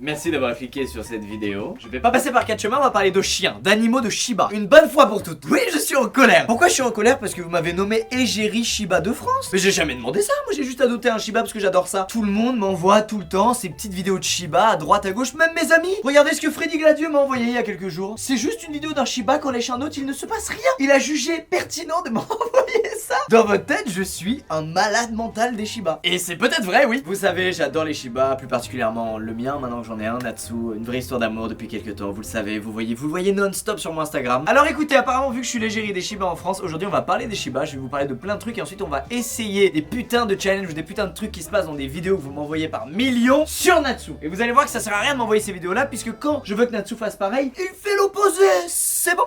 Merci d'avoir cliqué sur cette vidéo. Je vais pas passer par quatre chemins, on va parler de chiens, d'animaux de Shiba. Une bonne fois pour toutes. Oui, je suis en colère. Pourquoi je suis en colère? Parce que vous m'avez nommé égérie Shiba de France. Mais j'ai jamais demandé ça, moi j'ai juste adopté un Shiba parce que j'adore ça. Tout le monde m'envoie tout le temps ces petites vidéos de Shiba à droite à gauche, même mes amis. Regardez ce que Freddy Gladieux m'a envoyé il y a quelques jours. C'est juste une vidéo d'un Shiba quand lèche un autre, il ne se passe rien. Il a jugé pertinent de m'envoyer ça. Dans votre tête, je suis un malade mental des Shiba. Et c'est peut-être vrai, oui. Vous savez, j'adore les Shiba, plus particulièrement le mien, maintenant que j'en ai un, Natsu. Une vraie histoire d'amour depuis quelques temps, vous le savez, vous le voyez non-stop sur mon Instagram. Alors écoutez, apparemment, vu que je suis l'égérie des Shiba en France, aujourd'hui on va parler des Shiba, je vais vous parler de plein de trucs et ensuite on va essayer des putains de challenges ou des putains de trucs qui se passent dans des vidéos que vous m'envoyez par millions sur Natsu. Et vous allez voir que ça sert à rien de m'envoyer ces vidéos là, puisque quand je veux que Natsu fasse pareil, il fait l'opposé. C'est bon.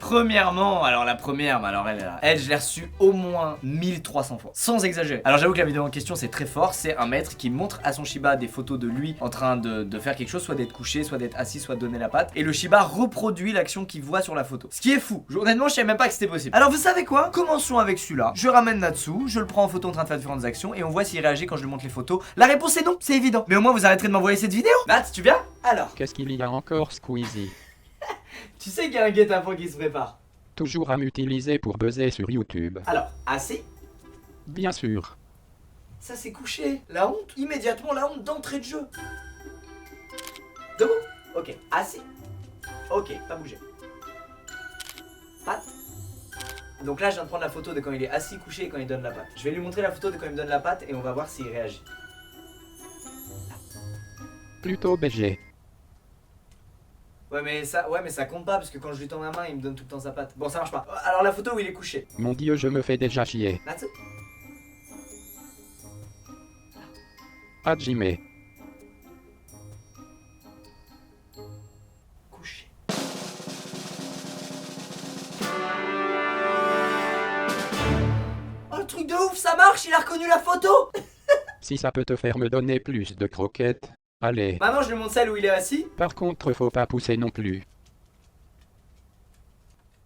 Premièrement, alors la première, alors elle je l'ai reçue au moins 1300 fois, sans exagérer. Alors j'avoue que la vidéo en question c'est très fort, c'est un maître qui montre à son Shiba des photos de lui en train de faire quelque chose, soit d'être couché, soit d'être assis, soit de donner la patte, et le Shiba reproduit l'action qu'il voit sur la photo. Ce qui est fou, honnêtement je savais même pas que c'était possible. Alors vous savez quoi? Commençons avec celui-là, je ramène Natsu, je le prends en photo en train de faire différentes actions, et on voit s'il réagit quand je lui montre les photos. La réponse est non, c'est évident. Mais au moins vous arrêterez de m'envoyer cette vidéo. Nat, tu viens? Alors. Qu'est-ce qu'il y a encore, Squeezie? Tu sais qu'il y a un guet-apens qui se prépare. Toujours à m'utiliser pour buzzer sur YouTube. Alors, assis. Bien sûr. Ça c'est couché. La honte, immédiatement la honte d'entrée de jeu. Debout. Ok, assis. Ok, pas bouger. Patte. Donc là je viens de prendre la photo de quand il est assis, couché et quand il donne la patte. Je vais lui montrer la photo de quand il me donne la patte et on va voir s'il réagit. Plutôt BG. Ouais mais ça compte pas parce que quand je lui tends ma main il me donne tout le temps sa patte. Bon ça marche pas. Alors la photo où il est couché. Mon dieu, je me fais déjà chier. Natsu. Hajime. Couché. Oh le truc de ouf, ça marche, il a reconnu la photo. Si ça peut te faire me donner plus de croquettes, allez. Maintenant je lui montre celle où il est assis. Par contre, faut pas pousser non plus.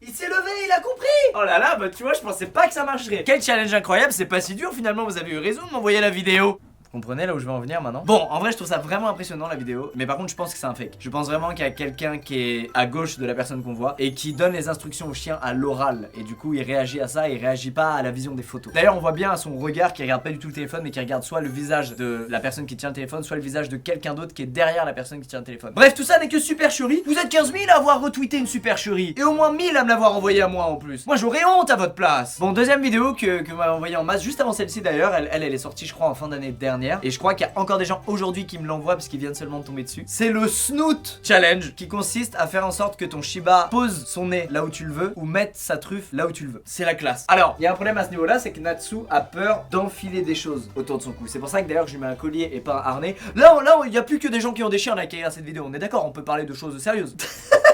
Il s'est levé, il a compris. Oh là là, bah tu vois, je pensais pas que ça marcherait. Quel challenge incroyable, c'est pas si dur finalement, vous avez eu raison de m'envoyer la vidéo. Vous comprenez là où je vais en venir maintenant? Bon, en vrai je trouve ça vraiment impressionnant la vidéo, mais par contre je pense que c'est un fake. Je pense vraiment qu'il y a quelqu'un qui est à gauche de la personne qu'on voit et qui donne les instructions au chien à l'oral, et du coup il réagit à ça, il réagit pas à la vision des photos. D'ailleurs on voit bien à son regard qu'il regarde pas du tout le téléphone, mais qui regarde soit le visage de la personne qui tient le téléphone, soit le visage de quelqu'un d'autre qui est derrière la personne qui tient le téléphone. Bref, tout ça n'est que supercherie. Vous êtes 15 000 à avoir retweeté une supercherie et au moins 1000 à me l'avoir envoyé à moi en plus. Moi j'aurais honte à votre place. Bon, deuxième vidéo que m'a envoyé en masse juste avant celle-ci d'ailleurs, elle est sortie je crois en fin d'année dernière, et je crois qu'il y a encore des gens aujourd'hui qui me l'envoient parce qu'ils viennent seulement de tomber dessus. C'est le Snoot Challenge, qui consiste à faire en sorte que ton Shiba pose son nez là où tu le veux ou mette sa truffe là où tu le veux. C'est la classe. Alors, il y a un problème à ce niveau là, c'est que Natsu a peur d'enfiler des choses autour de son cou. C'est pour ça que d'ailleurs je lui mets un collier et pas un harnais. Là il y a plus que des gens qui ont des chiens là qui regardent cette vidéo, on est d'accord, on peut parler de choses sérieuses.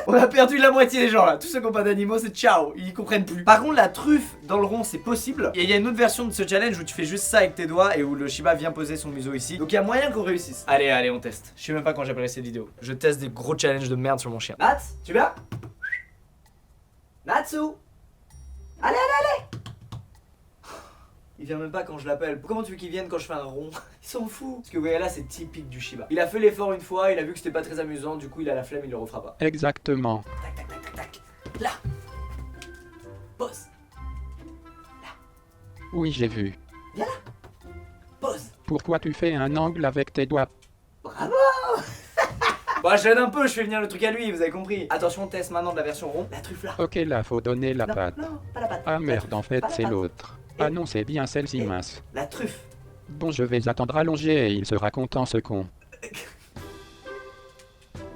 On a perdu la moitié des gens là. Tous ceux qui n'ont pas d'animaux, c'est ciao, ils comprennent plus. Par contre, la truffe dans le rond, c'est possible. Et il y a une autre version de ce challenge où tu fais juste ça avec tes doigts et où le Shiba vient poser son museau ici. Donc il y a moyen qu'on réussisse. Allez, on teste. Je sais même pas quand j'appellerai cette vidéo. Je teste des gros challenges de merde sur mon chien. Nats, tu viens? Natsu. Allez. Il vient même pas quand je l'appelle. Comment tu veux qu'il vienne quand je fais un rond? Il s'en fout. Parce que vous voyez là, c'est typique du Shiba. Il a fait l'effort une fois, il a vu que c'était pas très amusant, du coup il a la flemme, il le refera pas. Exactement. Tac. Là. Pose. Oui, j'ai vu. Viens là. Pose. Pourquoi tu fais un angle avec tes doigts? Bravo. Bon, je l'aide un peu, je fais venir le truc à lui, vous avez compris. Attention, test maintenant de la version rond. La truffe là. Ok, là, faut donner la patte. Non, pas la patte. Ah La merde, truffe, en fait, pas la c'est patte. l'autre. Ah non, c'est bien celle-ci Et mince. La truffe. Bon, je vais attendre allongé et il sera content ce con.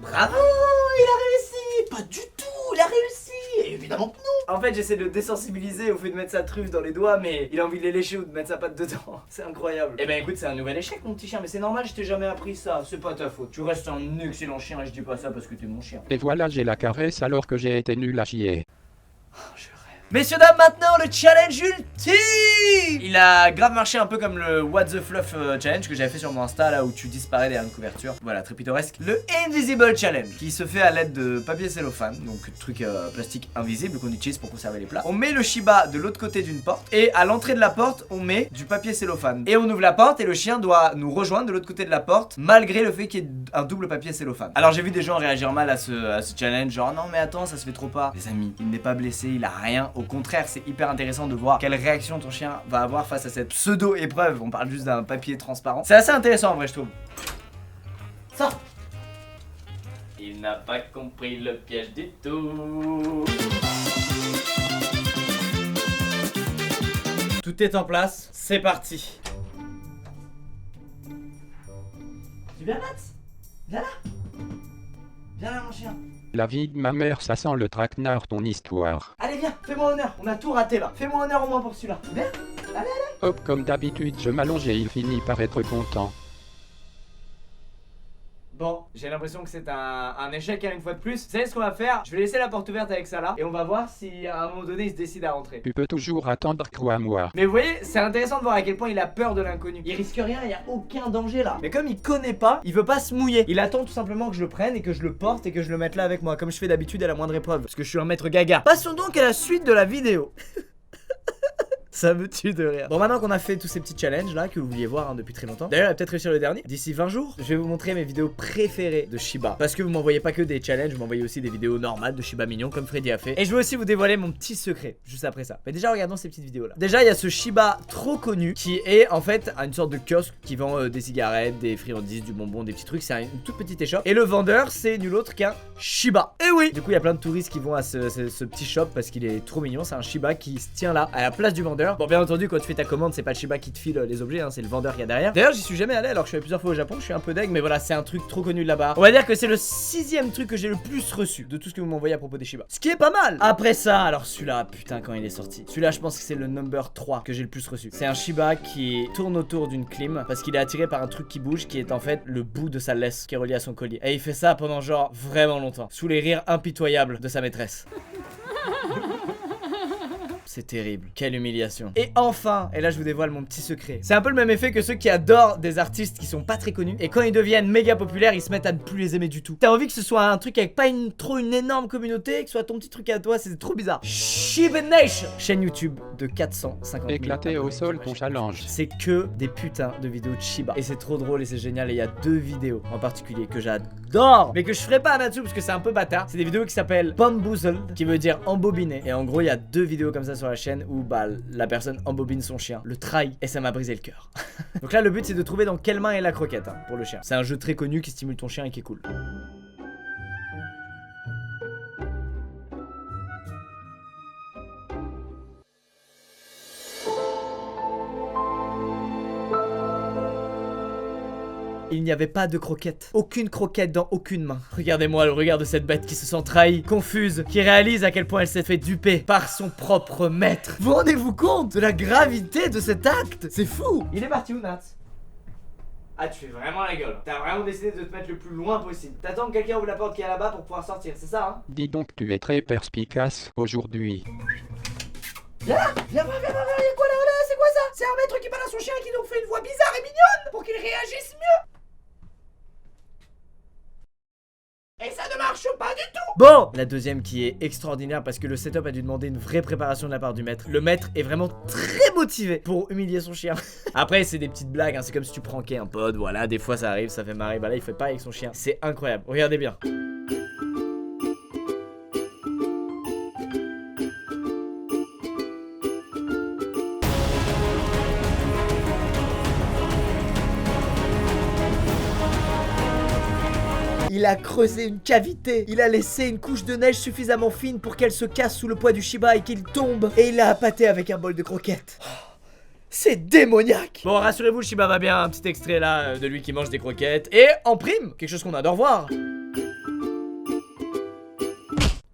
Bravo, il a réussi. Pas du tout, il a réussi. Évidemment que non. En fait, j'essaie de le désensibiliser au fait de mettre sa truffe dans les doigts, mais il a envie de les lécher ou de mettre sa patte dedans. C'est incroyable. Eh ben écoute, c'est un nouvel échec mon petit chien, mais c'est normal, je t'ai jamais appris ça. C'est pas ta faute. Tu restes un excellent chien et je dis pas ça parce que t'es mon chien. Et voilà, j'ai la caresse alors que j'ai été nul à chier. Oh, je rêve. Messieurs dames, maintenant le challenge ultime. Il a grave marché un peu comme le What the Fluff challenge que j'avais fait sur mon Insta, là où tu disparais derrière une couverture. Voilà, très pittoresque. Le Invisible Challenge, qui se fait à l'aide de papier cellophane, donc truc plastique invisible qu'on utilise pour conserver les plats. On met le Shiba de l'autre côté d'une porte et à l'entrée de la porte, on met du papier cellophane. Et on ouvre la porte et le chien doit nous rejoindre de l'autre côté de la porte, malgré le fait qu'il y ait un double papier cellophane. Alors j'ai vu des gens réagir mal à ce challenge, genre non mais attends, ça se fait trop pas. Les amis, il n'est pas blessé, il a rien. Au contraire, c'est hyper intéressant de voir quelle réaction ton chien va avoir face à cette pseudo épreuve. On parle juste d'un papier transparent. C'est assez intéressant en vrai, je trouve. Ça. Il n'a pas compris le piège du tout. Tout est en place, c'est parti. Tu viens, Max? Viens là. Viens là, mon chien. La vie de ma mère, ça sent le traquenard ton histoire. Allez, viens, fais-moi honneur. On a tout raté là. Fais-moi honneur au moins pour celui-là. Viens. Allez. Hop, comme d'habitude, je m'allonge et il finit par être content. Bon, j'ai l'impression que c'est un échec une fois de plus. Vous savez ce qu'on va faire? Je vais laisser la porte ouverte avec ça là et on va voir si à un moment donné il se décide à rentrer. Tu peux toujours attendre, crois-moi. Mais vous voyez, c'est intéressant de voir à quel point il a peur de l'inconnu. Il risque rien, il n'y a aucun danger là. Mais comme il connaît pas, il veut pas se mouiller. Il attend tout simplement que je le prenne et que je le porte et que je le mette là avec moi, comme je fais d'habitude à la moindre épreuve. Parce que je suis un maître gaga. Passons donc à la suite de la vidéo. Ça me tue de rire. Bon, maintenant qu'on a fait tous ces petits challenges là que vous vouliez voir depuis très longtemps. D'ailleurs, il va peut-être réussir le dernier. D'ici 20 jours, je vais vous montrer mes vidéos préférées de Shiba. Parce que vous m'envoyez pas que des challenges, vous m'envoyez aussi des vidéos normales de Shiba mignon comme Freddy a fait. Et je vais aussi vous dévoiler mon petit secret juste après ça. Mais déjà, regardons ces petites vidéos là. Déjà, il y a ce Shiba trop connu qui est en fait une sorte de kiosque qui vend des cigarettes, des friandises, du bonbon, des petits trucs. C'est une toute petite échoppe. Et le vendeur, c'est nul autre qu'un Shiba. Et oui! Du coup, il y a plein de touristes qui vont à ce petit shop parce qu'il est trop mignon. C'est un Shiba qui se tient là à la place du vendeur. Bon, bien entendu, quand tu fais ta commande, c'est pas le Shiba qui te file les objets, hein, c'est le vendeur qui y a derrière. D'ailleurs, j'y suis jamais allé alors que je suis allé plusieurs fois au Japon. Je suis un peu deg, mais voilà, c'est un truc trop connu de là-bas. On va dire que c'est le 6ème truc que j'ai le plus reçu de tout ce que vous m'envoyez à propos des Shiba. Ce qui est pas mal. Après ça, alors celui-là, putain, quand il est sorti. Celui-là, je pense que c'est le number 3 que j'ai le plus reçu. C'est un Shiba qui tourne autour d'une clim parce qu'il est attiré par un truc qui bouge, qui est en fait le bout de sa laisse qui est relié à son collier. Et il fait ça pendant genre vraiment longtemps, sous les rires impitoyables de sa maîtresse. C'est terrible, quelle humiliation. Et enfin, et là je vous dévoile mon petit secret. C'est un peu le même effet que ceux qui adorent des artistes qui sont pas très connus. Et quand ils deviennent méga populaires, ils se mettent à ne plus les aimer du tout. T'as envie que ce soit un truc avec pas trop une énorme communauté, que ce soit ton petit truc à toi, c'est trop bizarre. Shiba Nation, chaîne YouTube de 450 000. Éclaté au sol ton challenge. C'est que des putains de vidéos de Shiba. Et c'est trop drôle et c'est génial. Et il y a 2 vidéos en particulier que j'adore, mais que je ferai pas à Natsu parce que c'est un peu bâtard. C'est des vidéos qui s'appellent Bamboozled, qui veut dire embobiné. Et en gros, il y a 2 vidéos comme ça sur la chaîne où bah la personne embobine son chien, le trahit et ça m'a brisé le cœur. Donc là le but c'est de trouver dans quelle main est la croquette hein, pour le chien. C'est un jeu très connu qui stimule ton chien et qui est cool. Il n'y avait pas de croquette. Aucune croquette dans aucune main. Regardez-moi le regard de cette bête qui se sent trahie, confuse, qui réalise à quel point elle s'est fait duper par son propre maître. Vous rendez-vous compte de la gravité de cet acte? C'est fou. Il est parti où, Nat? Ah, tu fais vraiment la gueule. T'as vraiment décidé de te mettre le plus loin possible. T'attends que quelqu'un ouvre la porte qui est là-bas pour pouvoir sortir, c'est ça, hein? Dis donc, tu es très perspicace aujourd'hui. Viens là, viens voir, y'a quoi là, c'est quoi ça? C'est un maître qui parle à son chien qui nous fait une voix bizarre et mignonne pour qu'il réagisse mieux. Et ça ne marche pas du tout. Bon, la deuxième qui est extraordinaire parce que le setup a dû demander une vraie préparation de la part du maître. Le maître est vraiment très motivé pour humilier son chien. Après c'est des petites blagues, hein. C'est comme si tu pranquais un pote, voilà, des fois ça arrive, ça fait marrer. Bah là il fait pas avec son chien, c'est incroyable, regardez bien. Il a creusé une cavité, il a laissé une couche de neige suffisamment fine pour qu'elle se casse sous le poids du Shiba et qu'il tombe. Et il l'a appâté avec un bol de croquettes. C'est démoniaque. Bon, rassurez-vous, le Shiba va bien. Un petit extrait là de lui qui mange des croquettes. Et en prime, quelque chose qu'on adore voir.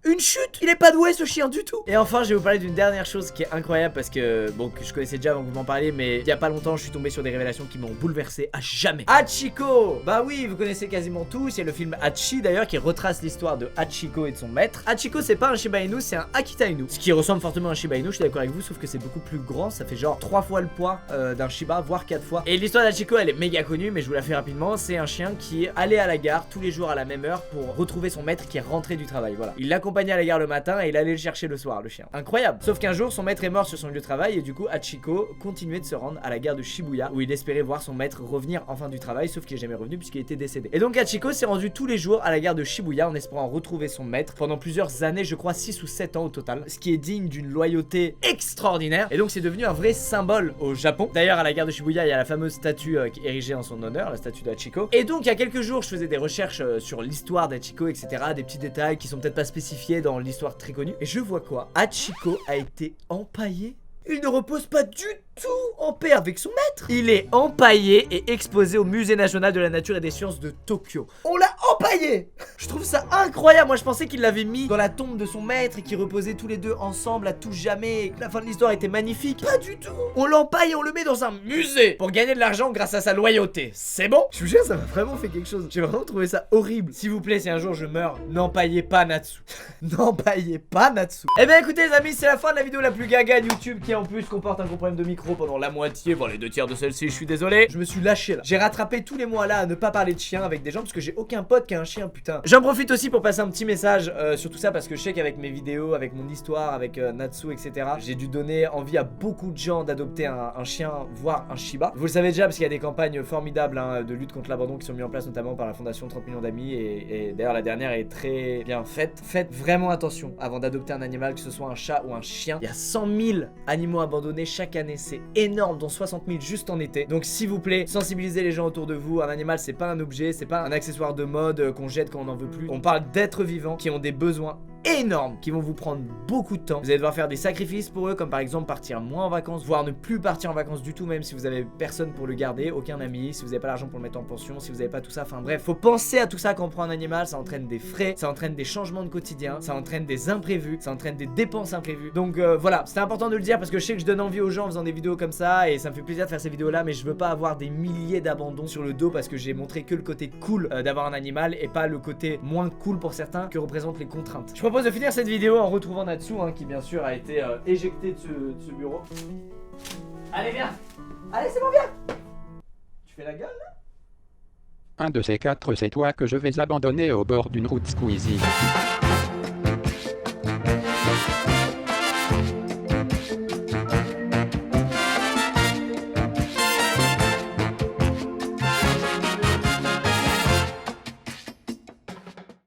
Une une chute. Il est pas doué ce chien du tout. Et enfin je vais vous parler d'une dernière chose qui est incroyable parce que bon que je connaissais déjà avant que vous m'en parliez, mais il y a pas longtemps je suis tombé sur des révélations qui m'ont bouleversé à jamais. Hachiko. Bah oui, vous connaissez quasiment tous. Il y a le film Hachi d'ailleurs qui retrace l'histoire de Hachiko et de son maître. Hachiko c'est pas un Shiba Inu, c'est un Akita Inu, ce qui ressemble fortement à un Shiba Inu. Je suis d'accord avec vous, sauf que c'est beaucoup plus grand. Ça fait genre 3 fois le poids d'un Shiba, voire 4 fois. Et l'histoire d'Hachiko elle est méga connue, mais je vous la fais rapidement. C'est un chien qui allait à la gare tous les jours à la même heure pour retrouver son maître qui est rentré du travail. Voilà, il l'accompagnait à la gare le matin et il allait le chercher le soir, le chien. Incroyable. Sauf qu'un jour son maître est mort sur son lieu de travail et du coup Hachiko continuait de se rendre à la gare de Shibuya où il espérait voir son maître revenir enfin du travail, sauf qu'il est jamais revenu puisqu'il était décédé. Et donc Hachiko s'est rendu tous les jours à la gare de Shibuya en espérant retrouver son maître pendant plusieurs années, je crois 6 ou 7 ans au total, ce qui est digne d'une loyauté extraordinaire. Et donc c'est devenu un vrai symbole au Japon. D'ailleurs à la gare de Shibuya il y a la fameuse statue qui est érigée en son honneur, la statue d'Hachiko. Et donc il y a quelques jours je faisais des recherches sur l'histoire d'Hachiko, etc. Des petits détails qui sont peut-être pas spécifiés dans l'histoire très connue. Et je vois quoi? Hachiko a été empaillé. Il ne repose pas du tout en paix avec son maître. Il est empaillé et exposé au Musée national de la nature et des sciences de Tokyo. On l'a empaillé. Je trouve ça incroyable. Moi je pensais qu'il l'avait mis dans la tombe de son maître et qu'ils reposaient tous les deux ensemble à tout jamais et que la fin de l'histoire était magnifique. Pas du tout. On l'empaille et on le met dans un musée pour gagner de l'argent grâce à sa loyauté. C'est bon? Je vous jure ça m'a vraiment fait quelque chose. J'ai vraiment trouvé ça horrible. S'il vous plaît, si un jour je meurs, n'empaillez pas Natsu. N'empaillez pas Natsu. Eh bien écoutez les amis, c'est la fin de la vidéo la plus gaga de YouTube qui en plus comporte un gros problème de micro pendant la moitié, voire les 2/3 de celle-ci, je suis désolé. Je me suis lâché là. J'ai rattrapé tous les mois là à ne pas parler de chien avec des gens parce que j'ai aucun pote qui a un chien, putain. J'en profite aussi pour passer un petit message sur tout ça parce que je sais qu'avec mes vidéos, avec mon histoire, avec Natsu, etc., j'ai dû donner envie à beaucoup de gens d'adopter un chien, voire un Shiba. Vous le savez déjà parce qu'il y a des campagnes formidables hein, de lutte contre l'abandon qui sont mises en place notamment par la fondation 30 millions d'amis et d'ailleurs la dernière est très bien faite. Faites vraiment attention avant d'adopter un animal, que ce soit un chat ou un chien. Il y a 100 000 animaux abandonnés chaque année, c'est énorme, dont 60 000 juste en été. Donc s'il vous plaît, sensibilisez les gens autour de vous. Un animal c'est pas un objet, c'est pas un accessoire de mode qu'on jette quand on n'en veut plus. On parle d'êtres vivants qui ont des besoins énormes, qui vont vous prendre beaucoup de temps. Vous allez devoir faire des sacrifices pour eux, comme par exemple partir moins en vacances, voire ne plus partir en vacances du tout, même si vous avez personne pour le garder, aucun ami, si vous n'avez pas l'argent pour le mettre en pension, si vous n'avez pas tout ça, enfin bref, faut penser à tout ça quand on prend un animal. Ça entraîne des frais, ça entraîne des changements de quotidien, ça entraîne des imprévus, ça entraîne des dépenses imprévues. Donc voilà, c'était important de le dire parce que je sais que je donne envie aux gens en faisant des vidéos comme ça et ça me fait plaisir de faire ces vidéos là, mais je veux pas avoir des milliers d'abandons sur le dos parce que j'ai montré que le côté cool d'avoir un animal et pas le côté moins cool pour certains que représentent les contraintes. Je propose de finir cette vidéo en retrouvant Natsu hein, qui bien sûr a été éjecté de ce bureau. Allez viens. Allez c'est bon viens. Tu fais la gueule là? Un de ces 4 c'est toi que je vais abandonner au bord d'une route squeezie.